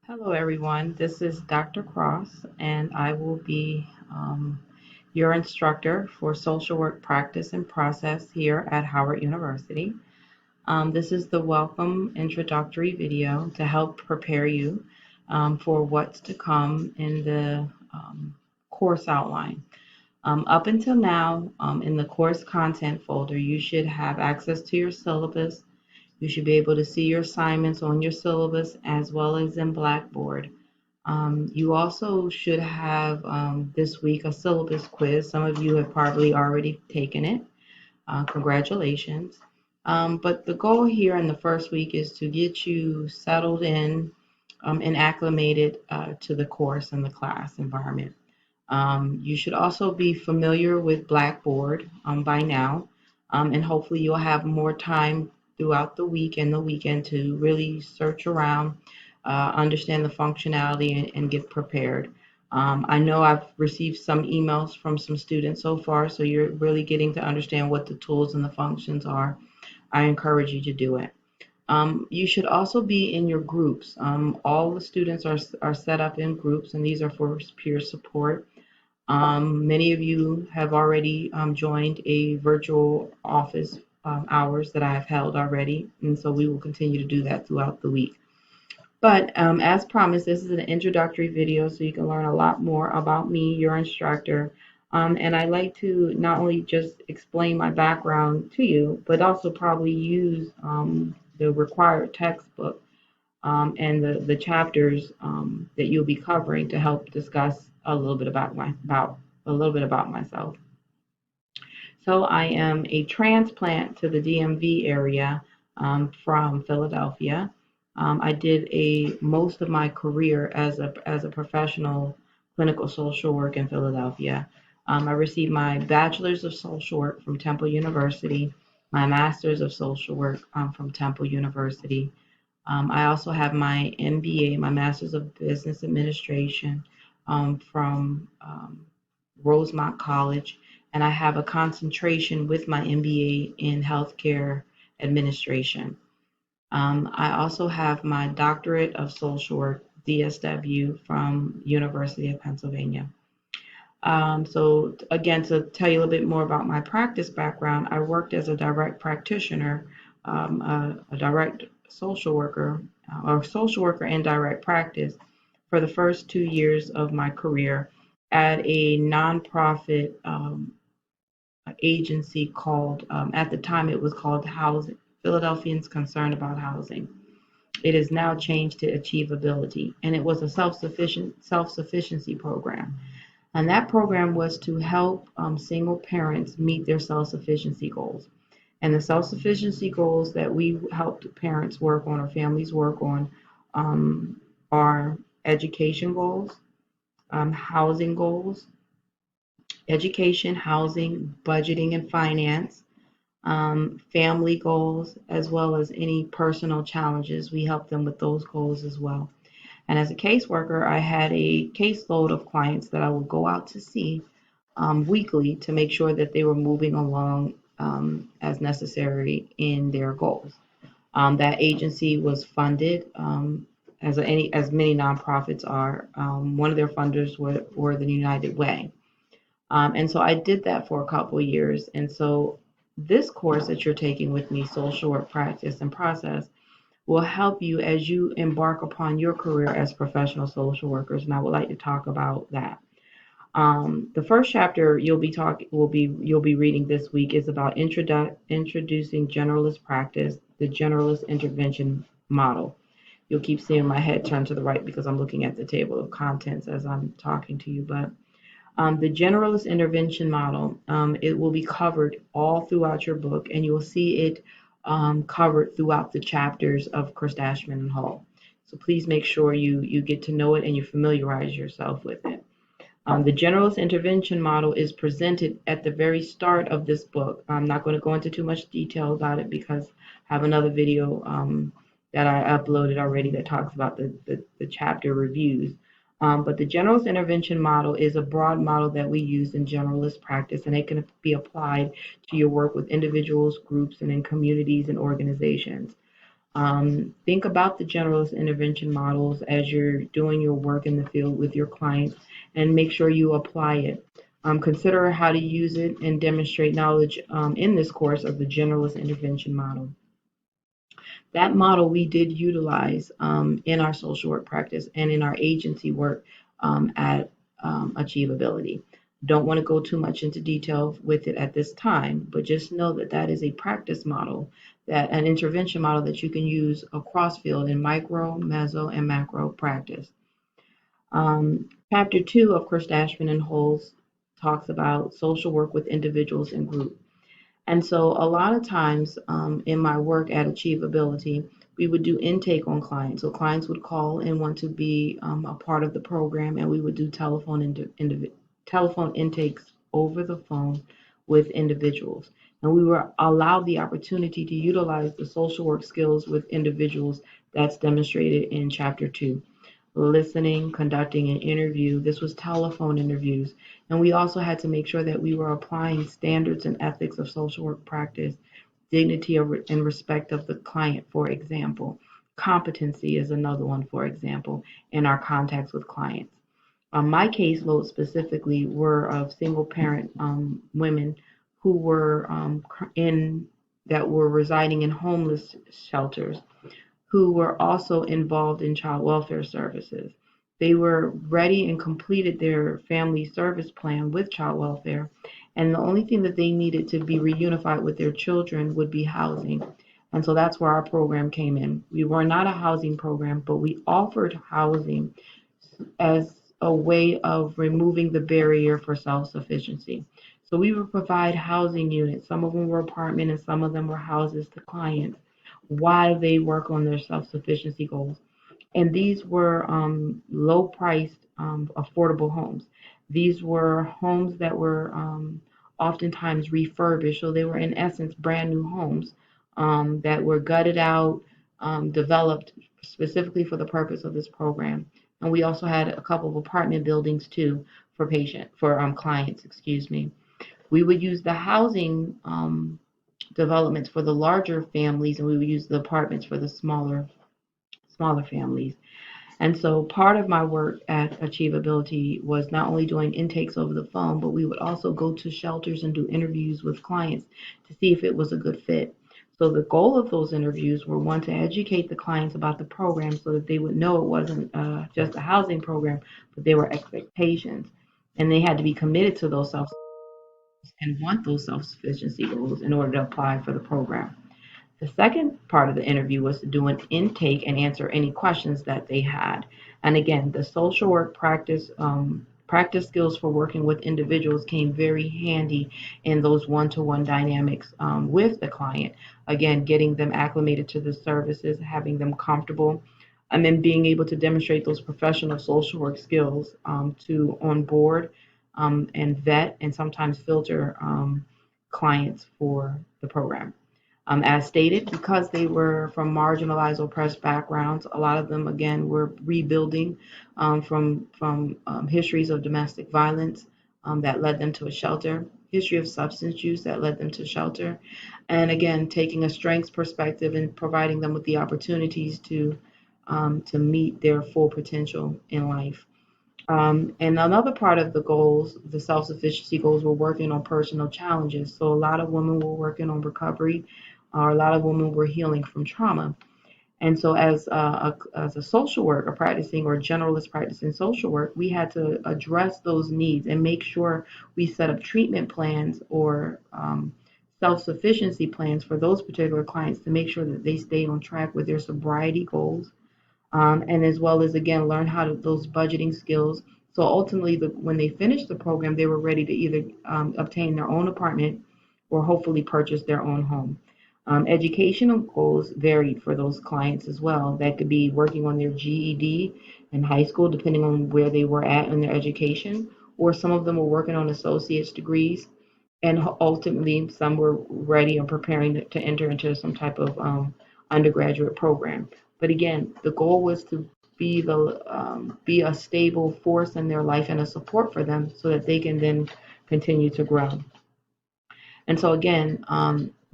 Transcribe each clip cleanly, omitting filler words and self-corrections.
Hello, everyone. This is Dr. Cross, and I will be your instructor for social work practice and process here at Howard University. This is the welcome introductory video to help prepare you for what's to come in the course outline. Up until now, in the course content folder, you should have access to your syllabus. You should be able to see your assignments on your syllabus as well as in Blackboard. You also should have this week a syllabus quiz. Some of you have probably already taken it. Congratulations. But the goal here in the first week is to get you settled in and acclimated to the course and the class environment. You should also be familiar with Blackboard by now, and hopefully you'll have more time throughout the week and the weekend to really search around, understand the functionality, and get prepared. I know I've received some emails from some students so far, so you're really getting to understand what the tools and the functions are. I encourage you to do it. You should also be in your groups. All the students are set up in groups, and these are for peer support. Many of you have already joined a virtual office hours that I have held already, and so we will continue to do that throughout the week. But as promised, this is an introductory video so you can learn a lot more about me, your instructor. And I like to not only just explain my background to you, but also probably use the required textbook and the chapters that you'll be covering to help discuss a little bit about myself. So I am a transplant to the DMV area from Philadelphia. I did most of my career as a professional clinical social work in Philadelphia. I received my bachelor's of social work from Temple University, my master's of social work from Temple University. I also have my MBA, my master's of business administration from Rosemont College, and I have a concentration with my MBA in healthcare administration. I also have my doctorate of social work, DSW, from University of Pennsylvania. So again, to tell you a little bit more about my practice background, I worked as a direct practitioner, a direct social worker, or social worker in direct practice for the first 2 years of my career at a nonprofit agency called, at the time it was called Housing, Philadelphians Concerned About Housing. It is now changed to Achievability, and it was a self-sufficiency program. And that program was to help single parents meet their self-sufficiency goals. And the self-sufficiency goals that we helped parents work on or families work on are education goals, housing goals, education, housing, budgeting and finance, family goals, as well as any personal challenges. We help them with those goals as well. And as a caseworker, I had a caseload of clients that I would go out to see weekly to make sure that they were moving along as necessary in their goals. That agency was funded as many nonprofits are. One of their funders were the United Way. And so I did that for a couple of years. And so this course that you're taking with me, Social Work Practice and Process, will help you as you embark upon your career as professional social workers. And I would like to talk about that. The first chapter you'll be reading this week is about introducing generalist practice, the generalist intervention model. You'll keep seeing my head turn to the right because I'm looking at the table of contents as I'm talking to you. But the generalist intervention model, it will be covered all throughout your book, and you will see it covered throughout the chapters of Christashman and Hall. So please make sure you get to know it and you familiarize yourself with it. The generalist intervention model is presented at the very start of this book. I'm not going to go into too much detail about it because I have another video that I uploaded already that talks about the chapter reviews. But the generalist intervention model is a broad model that we use in generalist practice, and it can be applied to your work with individuals, groups, and in communities and organizations. Think about the generalist intervention models as you're doing your work in the field with your clients and make sure you apply it. Consider how to use it and demonstrate knowledge in this course of the generalist intervention model. That model we did utilize in our social work practice and in our agency work at Achievability. Don't want to go too much into detail with it at this time, but just know that that is a practice model, that an intervention model that you can use across field in micro, meso, and macro practice. Chapter 2 of Kirstashman and Holz talks about social work with individuals and groups. And so a lot of times in my work at Achievability, we would do intake on clients. So clients would call and want to be a part of the program, and we would do telephone intakes over the phone with individuals. And we were allowed the opportunity to utilize the social work skills with individuals that's demonstrated in Chapter 2. Listening, conducting an interview. This was telephone interviews. And we also had to make sure that we were applying standards and ethics of social work practice, dignity and respect of the client, for example. Competency is another one, for example, in our contacts with clients. My caseload specifically were of single parent women who were in that were residing in homeless shelters, who were also involved in child welfare services. They were ready and completed their family service plan with child welfare, and the only thing that they needed to be reunified with their children would be housing. And so that's where our program came in. We were not a housing program, but we offered housing as a way of removing the barrier for self-sufficiency. So we would provide housing units. Some of them were apartment and some of them were houses to clients while they work on their self-sufficiency goals. And these were low-priced, affordable homes. These were homes that were oftentimes refurbished, so they were in essence brand new homes that were gutted out, developed specifically for the purpose of this program. And we also had a couple of apartment buildings too for clients, excuse me. We would use the housing developments for the larger families, and we would use the apartments for the smaller families. And so part of my work at Achievability was not only doing intakes over the phone, but we would also go to shelters and do interviews with clients to see if it was a good fit. So the goal of those interviews were, one, to educate the clients about the program so that they would know it wasn't just a housing program, but there were expectations. And they had to be committed to those self and want those self-sufficiency goals in order to apply for the program. The second part of the interview was to do an intake and answer any questions that they had. And again, the social work practice skills for working with individuals came very handy in those one-to-one dynamics with the client. Again, getting them acclimated to the services, having them comfortable, and then being able to demonstrate those professional social work skills to onboard and vet and sometimes filter clients for the program. As stated, because they were from marginalized, oppressed backgrounds, a lot of them, again, were rebuilding from histories of domestic violence that led them to a shelter, history of substance use that led them to shelter, and again, taking a strengths perspective and providing them with the opportunities to meet their full potential in life. And another part of the goals, the self-sufficiency goals, were working on personal challenges. So a lot of women were working on recovery, or a lot of women were healing from trauma. And so as a social worker practicing or generalist practicing social work, we had to address those needs and make sure we set up treatment plans or self-sufficiency plans for those particular clients to make sure that they stay on track with their sobriety goals, and as well as again learn how to those budgeting skills. So ultimately, when they finished the program, they were ready to either obtain their own apartment or hopefully purchase their own home. Educational goals varied for those clients as well. That could be working on their GED in high school, depending on where they were at in their education, or some of them were working on associate's degrees, and ultimately some were ready and preparing to enter into some type of undergraduate program. But again, the goal was to be a stable force in their life and a support for them so that they can then continue to grow. And so again,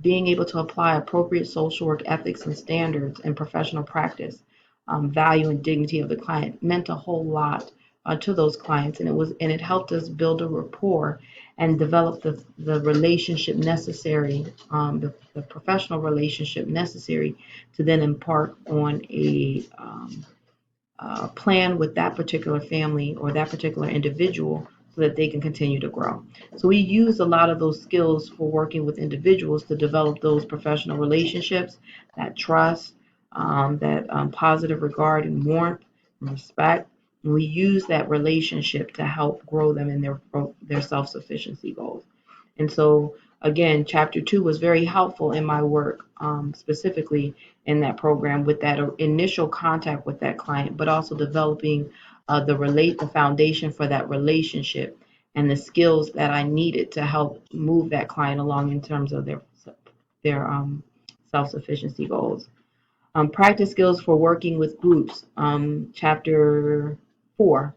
being able to apply appropriate social work ethics and standards and professional practice, value and dignity of the client meant a whole lot to those clients, and it helped us build a rapport and develop the relationship necessary, the professional relationship necessary to then impart on a plan with that particular family or that particular individual so that they can continue to grow. So we use a lot of those skills for working with individuals to develop those professional relationships, that trust, that positive regard and warmth and respect. And we use that relationship to help grow them in their self-sufficiency goals. And so, again, chapter 2 was very helpful in my work, specifically in that program with that initial contact with that client, but also developing the foundation for that relationship and the skills that I needed to help move that client along in terms of their self-sufficiency goals. Practice skills for working with groups, chapter 4.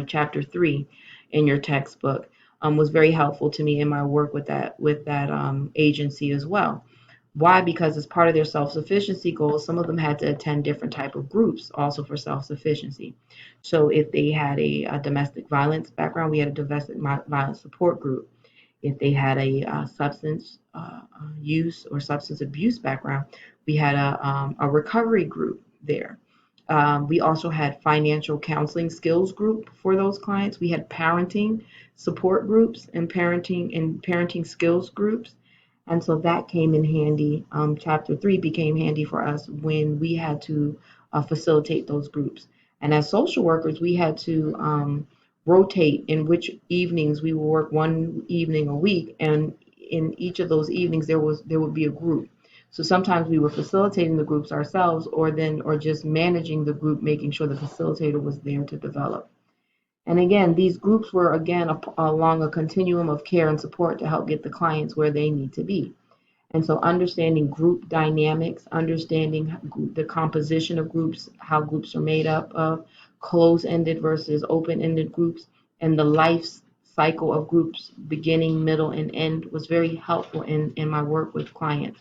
Chapter 3 in your textbook was very helpful to me in my work with that agency as well. Why? Because as part of their self-sufficiency goals, some of them had to attend different type of groups also for self-sufficiency. So if they had a domestic violence background, we had a domestic violence support group. If they had a substance use or substance abuse background, we had a recovery group there. We also had financial counseling skills group for those clients. We had parenting support groups and parenting skills groups. And so that came in handy. Chapter 3 became handy for us when we had to facilitate those groups. And as social workers, we had to rotate in which evenings we would work one evening a week. And in each of those evenings, there would be a group. So sometimes we were facilitating the groups ourselves or just managing the group, making sure the facilitator was there to develop. And again, these groups were along a continuum of care and support to help get the clients where they need to be. And so understanding group dynamics, understanding the composition of groups, how groups are made up of closed-ended versus open-ended groups, and the life cycle of groups, beginning, middle, and end, was very helpful in my work with clients.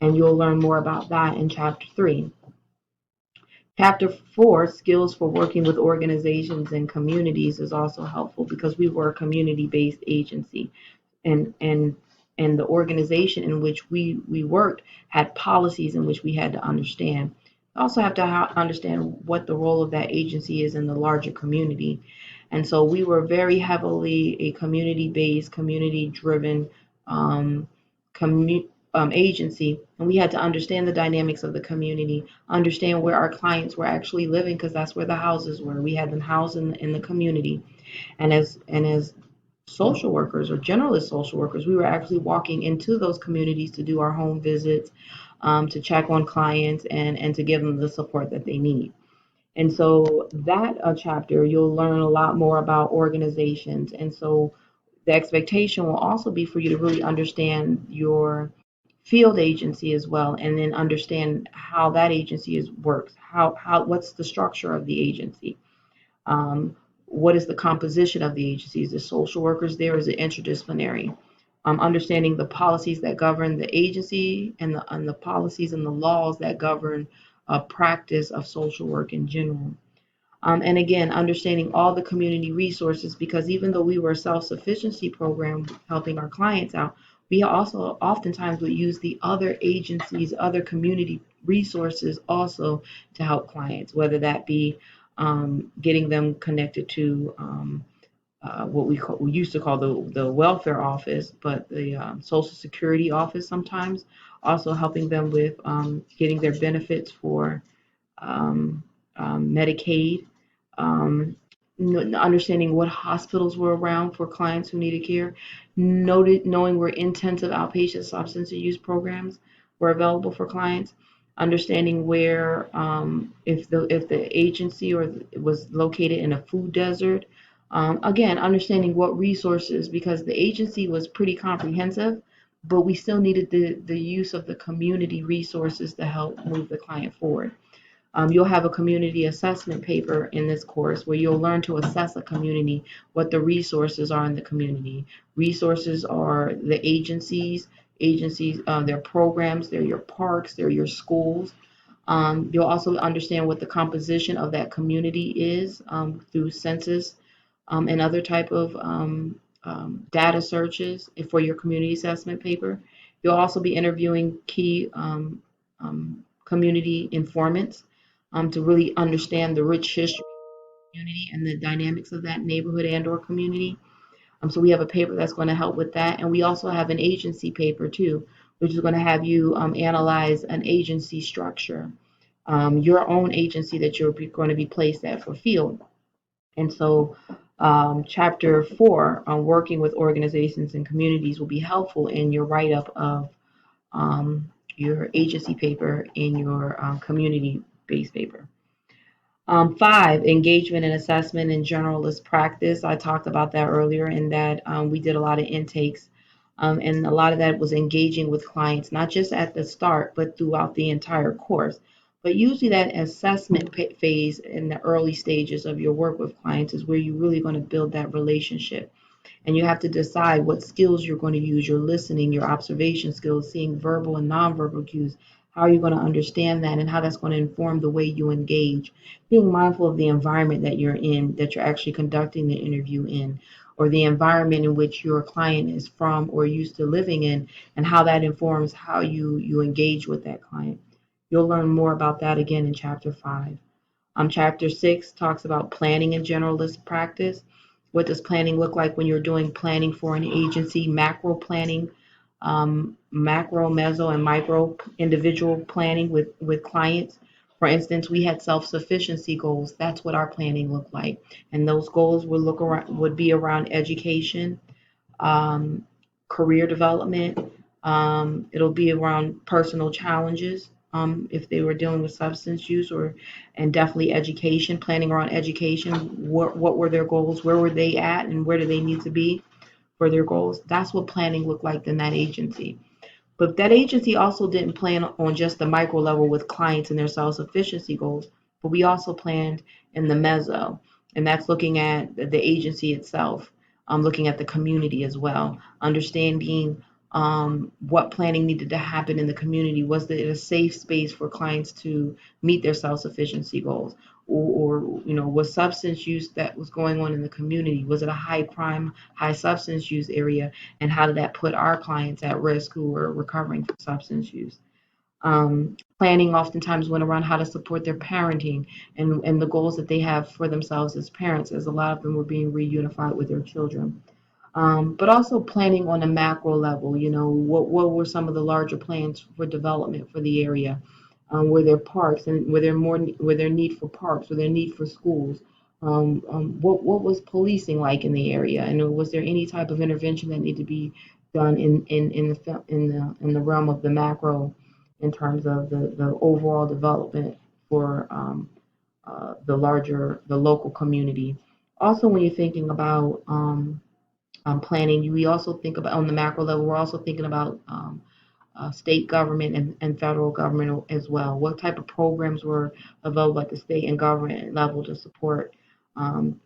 And you'll learn more about that in chapter 3. Chapter 4, skills for working with organizations and communities, is also helpful because we were a community-based agency, and the organization in which we worked had policies in which we had to understand. We also have to understand what the role of that agency is in the larger community. And so we were very heavily a community-based, community-driven agency, and we had to understand the dynamics of the community, understand where our clients were actually living, because that's where the houses were. We had them housed in the community, and as social workers or generalist social workers, we were actually walking into those communities to do our home visits, to check on clients and to give them the support that they need. And so that chapter, you'll learn a lot more about organizations. And so the expectation will also be for you to really understand your field agency as well, and then understand how that agency works. What's the structure of the agency? What is the composition of the agency? Is the social workers there? Is it interdisciplinary? Understanding the policies that govern the agency and the policies and the laws that govern a practice of social work in general. And again, understanding all the community resources, because even though we were a self-sufficiency program helping our clients out, we also oftentimes would use the other agencies, other community resources also to help clients, whether that be getting them connected to what we used to call the welfare office, but the Social Security office sometimes, also helping them with getting their benefits for Medicaid, understanding what hospitals were around for clients who needed care, knowing where intensive outpatient substance use programs were available for clients, understanding where if the agency or was located in a food desert. Again, understanding what resources, because the agency was pretty comprehensive, but we still needed the use of the community resources to help move the client forward. You'll have a community assessment paper in this course where you'll learn to assess a community, what the resources are in the community. Resources are the agencies, agencies, their programs, they're your parks, they're your schools. You'll also understand what the composition of that community is through census and other type of data searches for your community assessment paper. You'll also be interviewing key community informants to really understand the rich history of the community and the dynamics of that neighborhood and or community. So we have a paper that's going to help with that. And we also have an agency paper too, which is going to have you analyze an agency structure, your own agency that you're going to be placed at for field. And so chapter 4 on working with organizations and communities will be helpful in your write-up of your agency paper in your community-based paper. 5, engagement and assessment in generalist practice. I talked about that earlier in that we did a lot of intakes, and a lot of that was engaging with clients, not just at the start, but throughout the entire course. But usually that assessment phase in the early stages of your work with clients is where you're really going to build that relationship. And you have to decide what skills you're going to use, your listening, your observation skills, seeing verbal and nonverbal cues. How are you going to understand that and how that's going to inform the way you engage? Being mindful of the environment that you're in, that you're actually conducting the interview in, or the environment in which your client is from or used to living in, and how that informs how you engage with that client. You'll learn more about that again in chapter 5. Chapter 6 talks about planning and generalist practice. What does planning look like when you're doing planning for an agency? Macro planning, macro, meso, and micro individual planning with clients. For instance, we had self-sufficiency goals. That's what our planning looked like. And those goals would be around education, um, career development. It'll be around personal challenges if they were dealing with substance use, or and definitely education, planning around education. What were their goals? Where were they at, and where do they need to be for their goals? That's what planning looked like in that agency. But that agency also didn't plan on just the micro level with clients and their self-sufficiency goals, but we also planned in the meso, and that's looking at the agency itself, looking at the community as well, understanding what planning needed to happen in the community. Was it a safe space for clients to meet their self-sufficiency goals? Or was substance use that was going on in the community? Was it a high crime, high substance use area? And how did that put our clients at risk who were recovering from substance use? Planning oftentimes went around how to support their parenting and the goals that they have for themselves as parents, as a lot of them were being reunified with their children. But also planning on a macro level, what were some of the larger plans for development for the area? Were there parks, and were there need for parks? Were there need for schools? What was policing like in the area? And was there any type of intervention that needed to be done in the realm of the macro in terms of the overall development for the local community? Also, when you're thinking about planning, we also think about on the macro level, we're also thinking about state government and federal government as well. What type of programs were available at the state and government level to support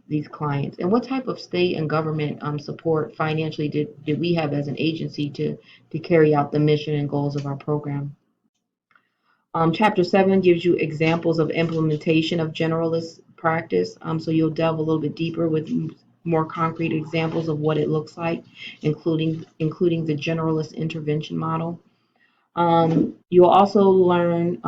these clients? And what type of state and government support financially did we have as an agency to carry out the mission and goals of our program? Chapter 7 gives you examples of implementation of generalist practice. So you'll delve a little bit deeper with more concrete examples of what it looks like, including the generalist intervention model. You'll also learn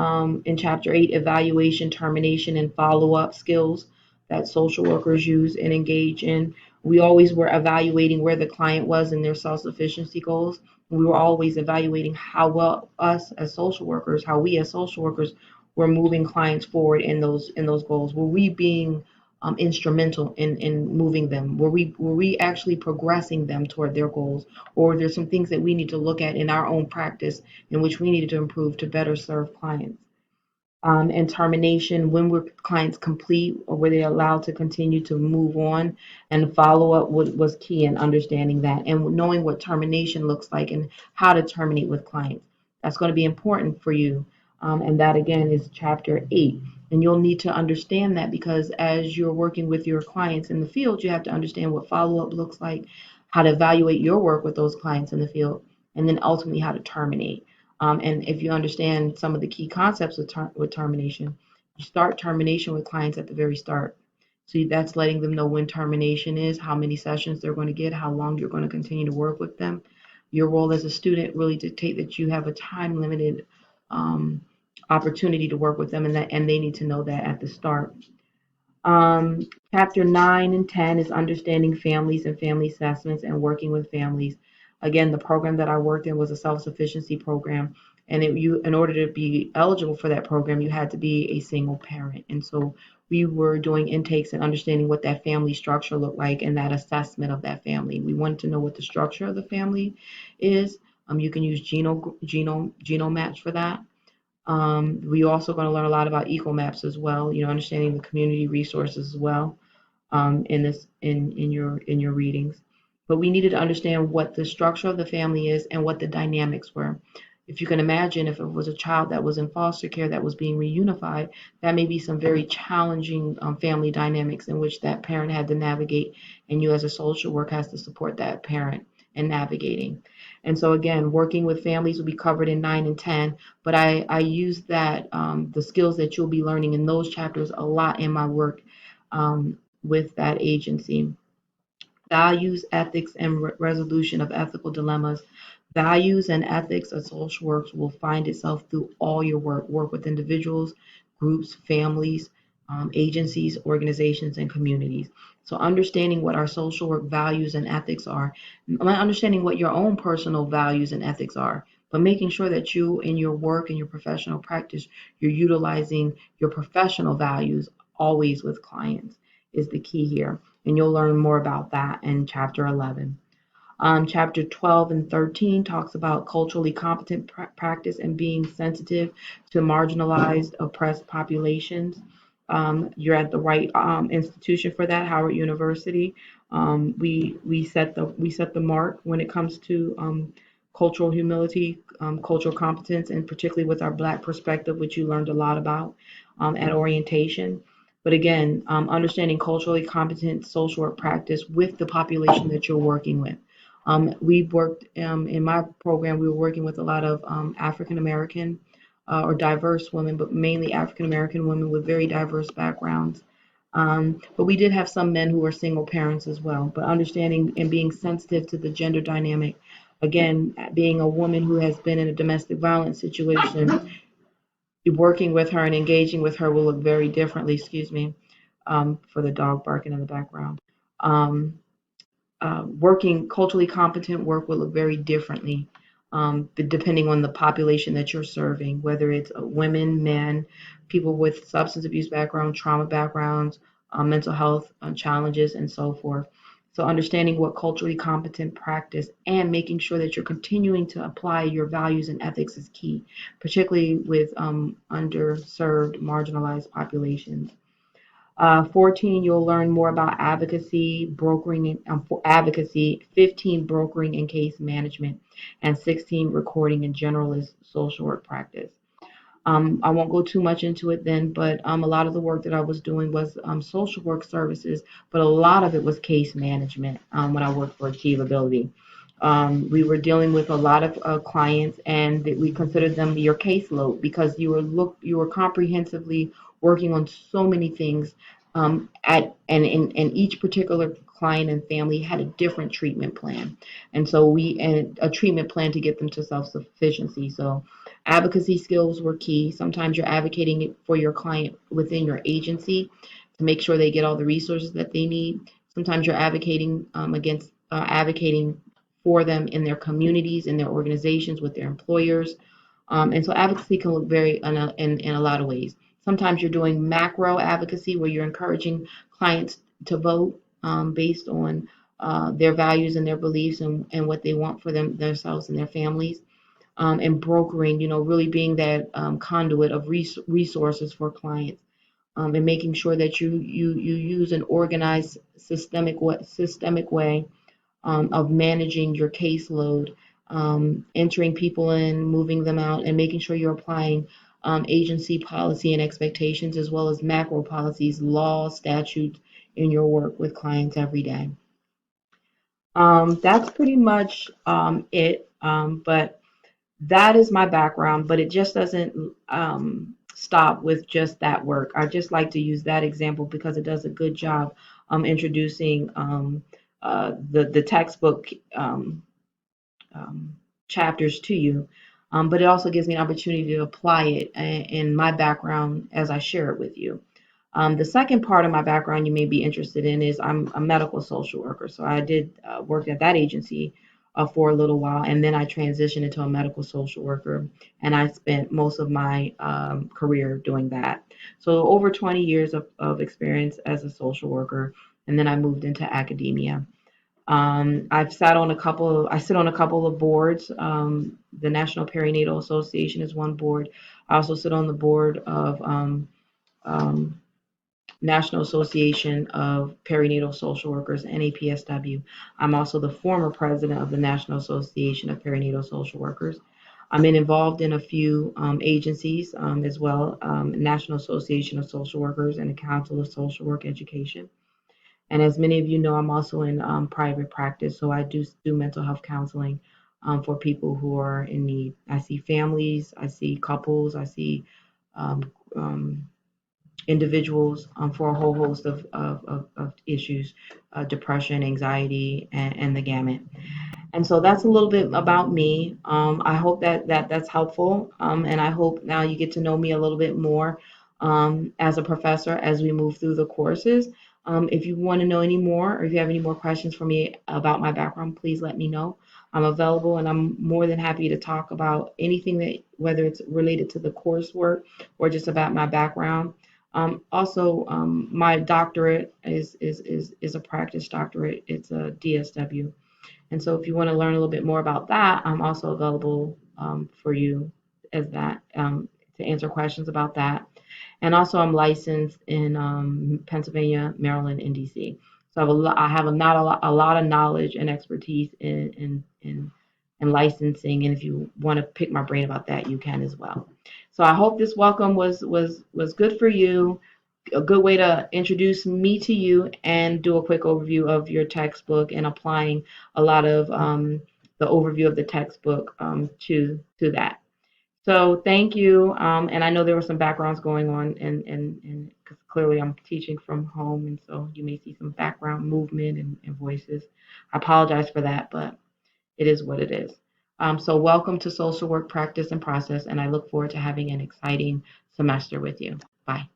in Chapter 8 evaluation, termination, and follow-up skills that social workers use and engage in. We always were evaluating where the client was in their self-sufficiency goals. We were always evaluating how well how we as social workers were moving clients forward in those goals. Were we being instrumental in moving them? Were we actually progressing them toward their goals? Or there's some things that we need to look at in our own practice in which we needed to improve to better serve clients? And termination, when were clients complete or were they allowed to continue to move on? And follow up was key in understanding that and knowing what termination looks like and how to terminate with clients. That's going to be important for you. And that again is chapter 8. And you'll need to understand that because as you're working with your clients in the field, you have to understand what follow up looks like, how to evaluate your work with those clients in the field, and then ultimately how to terminate. And if you understand some of the key concepts with termination, you start termination with clients at the very start. So that's letting them know when termination is, how many sessions they're going to get, how long you're going to continue to work with them. Your role as a student really dictate that you have a time limited um, opportunity to work with them, and they need to know that at the start. Chapter 9 and 10 is understanding families and family assessments and working with families. Again, the program that I worked in was a self-sufficiency program, and in order to be eligible for that program, you had to be a single parent. And so we were doing intakes and understanding what that family structure looked like and that assessment of that family. We wanted to know what the structure of the family is. You can use genome match for that. We also going to learn a lot about eco maps as well, understanding the community resources as well in your readings. But we needed to understand what the structure of the family is and what the dynamics were. If you can imagine, if it was a child that was in foster care that was being reunified, that may be some very challenging family dynamics in which that parent had to navigate, and you as a social worker has to support that parent in navigating. And so again, working with families will be covered in 9 and 10, but I use that the skills that you'll be learning in those chapters a lot in my work with that agency. Values, ethics, and resolution of ethical dilemmas. Values and ethics of social work will find itself through all your work with individuals, groups, families, agencies, organizations, and communities. So understanding what our social work values and ethics are, understanding what your own personal values and ethics are, but making sure that you in your work and your professional practice, you're utilizing your professional values always with clients is the key here. And you'll learn more about that in chapter 11. Chapter 12 and 13 talks about culturally competent practice and being sensitive to marginalized, oppressed populations. You're at the right institution for that, Howard University. We set the mark when it comes to cultural humility, cultural competence, and particularly with our Black perspective, which you learned a lot about at orientation. But again, understanding culturally competent social work practice with the population that you're working with. We worked in my program, we were working with a lot of African American or diverse women, but mainly African American women with very diverse backgrounds. But we did have some men who were single parents as well. But understanding and being sensitive to the gender dynamic, again, being a woman who has been in a domestic violence situation, working with her and engaging with her will look very differently, excuse me, for the dog barking in the background. Um, Working culturally competent work will look very differently depending on the population that you're serving, whether it's women, men, people with substance abuse background, trauma backgrounds, mental health challenges, and so forth. So understanding what culturally competent practice and making sure that you're continuing to apply your values and ethics is key, particularly with underserved, marginalized populations. 14, you'll learn more about advocacy, brokering, for advocacy, 15, brokering and case management, and 16, recording and generalist social work practice. I won't go too much into it then, but a lot of the work that I was doing was social work services, but a lot of it was case management when I worked for Achievability. We were dealing with a lot of clients, and we considered them your caseload because you were comprehensively working on so many things. And each particular client and family had a different treatment plan, and so and a treatment plan to get them to self-sufficiency. So advocacy skills were key. Sometimes you're advocating for your client within your agency to make sure they get all the resources that they need. Sometimes you're advocating for them in their communities, in their organizations, with their employers. And so advocacy can look very in a lot of ways. Sometimes you're doing macro advocacy where you're encouraging clients to vote based on their values and their beliefs and what they want for themselves and their families. And brokering, really being that conduit of resources for clients, and making sure that you use an organized systemic way of managing your caseload, entering people in, moving them out, and making sure you're applying agency policy and expectations as well as macro policies, laws, statutes in your work with clients every day. That's pretty much it But that is my background, but it just doesn't stop with just that work. I just like to use that example because it does a good job introducing the textbook um, chapters to you, but it also gives me an opportunity to apply it in my background as I share it with you. The second part of my background you may be interested in is I'm a medical social worker. So I did work at that agency for a little while, and then I transitioned into a medical social worker, and I spent most of my career doing that. So over 20 years of experience as a social worker, and then I moved into academia. I sit on a couple of boards. The National Perinatal Association is one board. I also sit on the board of um, National Association of Perinatal Social Workers, NAPSW. I'm also the former president of the National Association of Perinatal Social Workers. I'm involved in a few agencies as well, National Association of Social Workers and the Council of Social Work Education. And as many of you know, I'm also in private practice, so I do mental health counseling for people who are in need. I see families, I see couples, I see um, um, individuals for a whole host of issues, depression, anxiety, and the gamut. And so that's a little bit about me. I hope that's helpful, and I hope now you get to know me a little bit more as a professor as we move through the courses. If you want to know any more, or if you have any more questions for me about my background, please let me know. I'm available, and I'm more than happy to talk about anything that, whether it's related to the coursework or just about my background. Also, my doctorate is a practice doctorate. It's a DSW. And so if you want to learn a little bit more about that, I'm also available for you as that to answer questions about that. And also I'm licensed in Pennsylvania, Maryland, and DC. So I have not a lot of knowledge and expertise in licensing. And if you want to pick my brain about that, you can as well. So I hope this welcome was good for you, a good way to introduce me to you and do a quick overview of your textbook and applying a lot of the overview of the textbook to that. So thank you. And I know there were some backgrounds going on, and because clearly I'm teaching from home, and so you may see some background movement and voices. I apologize for that, but it is what it is. So welcome to Social Work Practice and Process, and I look forward to having an exciting semester with you. Bye.